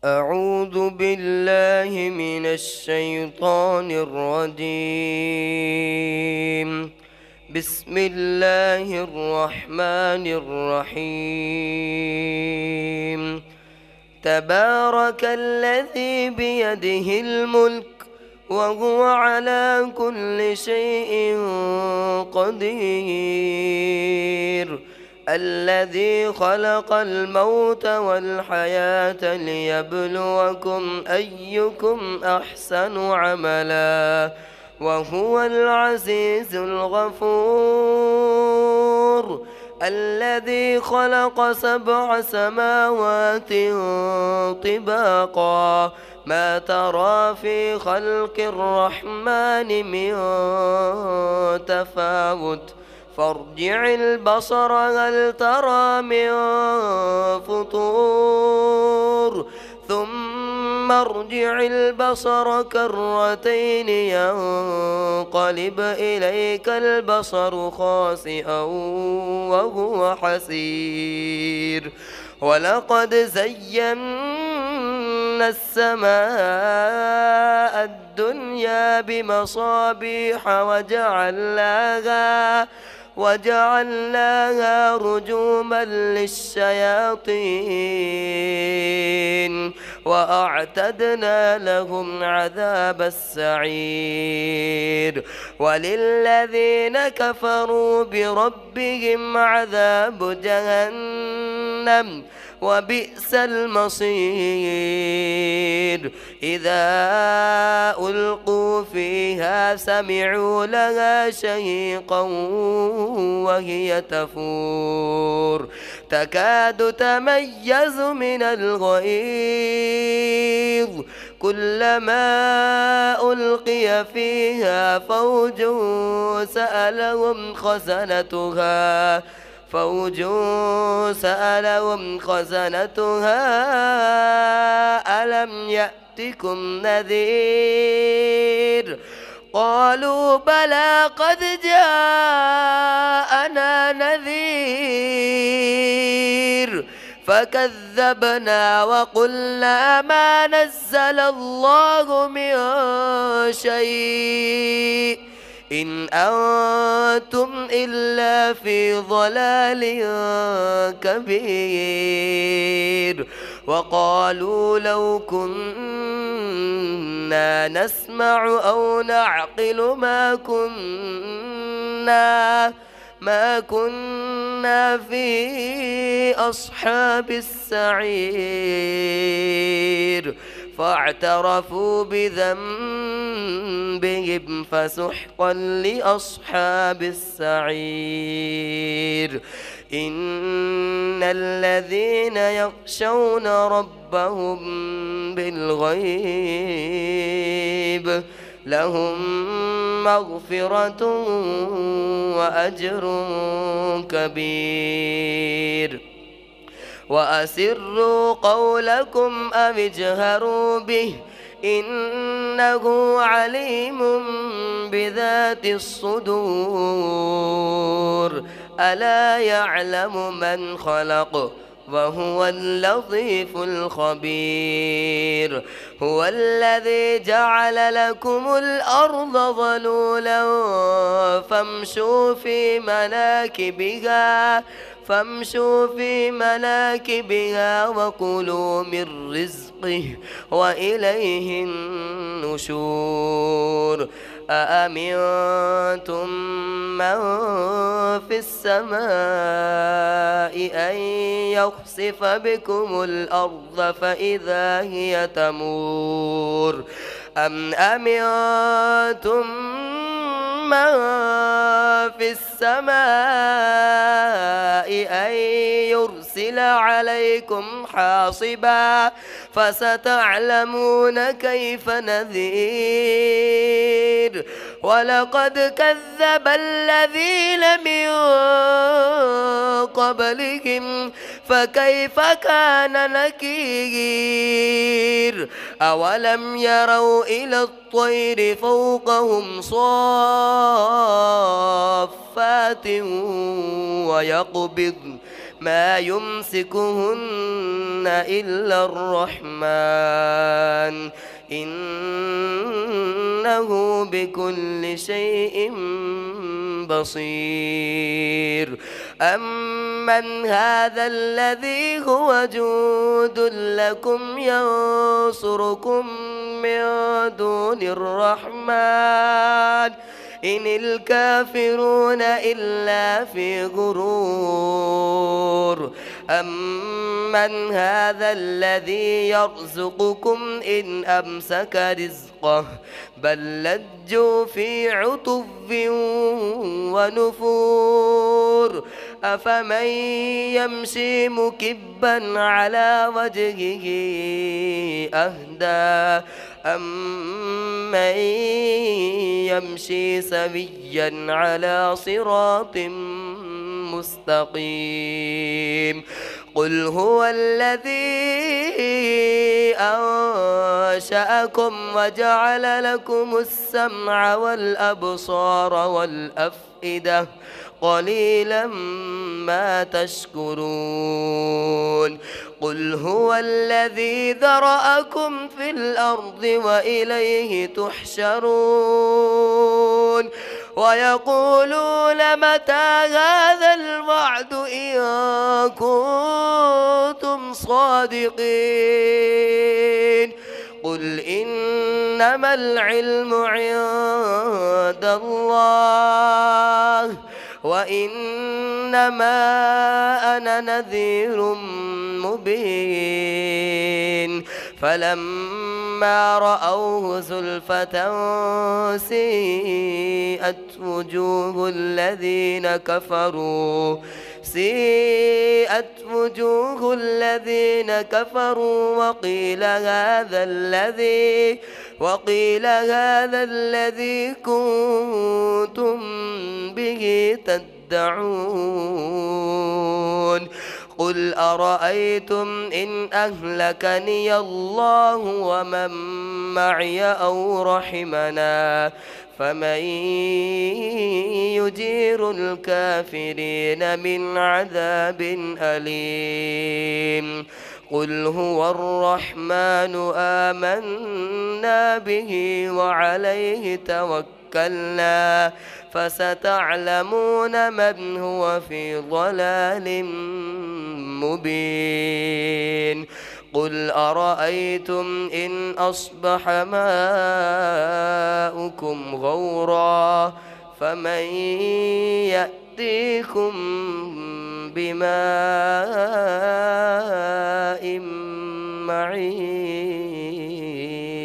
أعوذ بالله من الشيطان الرجيم. بسم الله الرحمن الرحيم. تبارك الذي بيده الملك وهو على كل شيء قدير، الذي خلق الموت والحياة ليبلوكم أيكم أحسن عملا، وهو العزيز الغفور، الذي خلق 7 سماوات طباقا، ما ترى في خلق الرحمن من تفاوت، فارجع البصر هل ترى من فطور، ثم ارجع البصر كرتين ينقلب إليك البصر خاسئا وهو حسير، ولقد زينا السماء الدنيا بمصابيح وجعلناها رجوما للشياطين، وأعتدنا لهم عذاب السعير، وللذين كفروا بربهم عذاب جهنم وبئس المصير. إذا ألقوا فيها سمعوا لها شهيقا وهي تفور، تكاد تميز من الغيظ، كلما ألقي فيها فوج سألهم خزنتها ألم يأتكم نذير؟ قالوا بلى قد جاءنا نذير، فكذبنا وقلنا ما نزل الله من شيء إن أنتم إلا في ضلال كبير. وقالوا لو كنا نسمع أو نعقل ما كنا في أصحاب السعير، فاعترفوا بذنبهم فسحقا لأصحاب السعير. إن الذين يخشون ربهم بالغيب لهم مغفرة وأجر كبير. وأسروا قولكم أو اجهروا به إنه عليم بذات الصدور، ألا يعلم من خلق وهو اللطيف الخبير. هو الذي جعل لكم الأرض ظلولا فامشوا في مناكبها وكلوا من رزقه وإليه النشور. أأمنتم من في السماء أن يخسف بكم الأرض فإذا هي تمور، أم أمنتم من في السماء أن يرسل عليكم حاصبا فستعلمون كيف نذير. ولقد كذب الذين من قبلهم فكيف كان نكير. أولم يروا إلى الطير فوقهم صافات ويقبضن ما يمسكهن إلا الرحمن إنه بكل شيء بصير أمن هذا الذي هو جود لكم ينصركم من دون الرحمن إن الكافرون إلا في غرور أمن هذا الذي يرزقكم إن أمسك رزقه بل لجوا في عتو ونفور أفمن يمشي مكبا على وجهه أهدى أمن يمشي سويا على صراط مستقيم قل هو الذي أنشأكم وجعل لكم السمع والأبصار والأفئدة قليلا ما تشكرون قل هو الذي ذرأكم في الأرض وإليه تحشرون ويقولون متى هذا الوعد إن كنتم صادقين قل إنما العلم عند الله وإنما أنا نذير مبين فلما رأوه زلفة سيئت وجوه الذين كفروا وقيل هذا الذي كنتم به تدعون قل أرأيتم إن أهلكني الله ومن معي أو رحمنا فمن يجير الكافرين من عذاب أليم قل هو الرحمن آمنا به وعليه توكلنا فستعلمون من هو في ضلال مبين قل أرأيتم إن أصبح ماؤكم غورا فمن يأتيكم بماء معين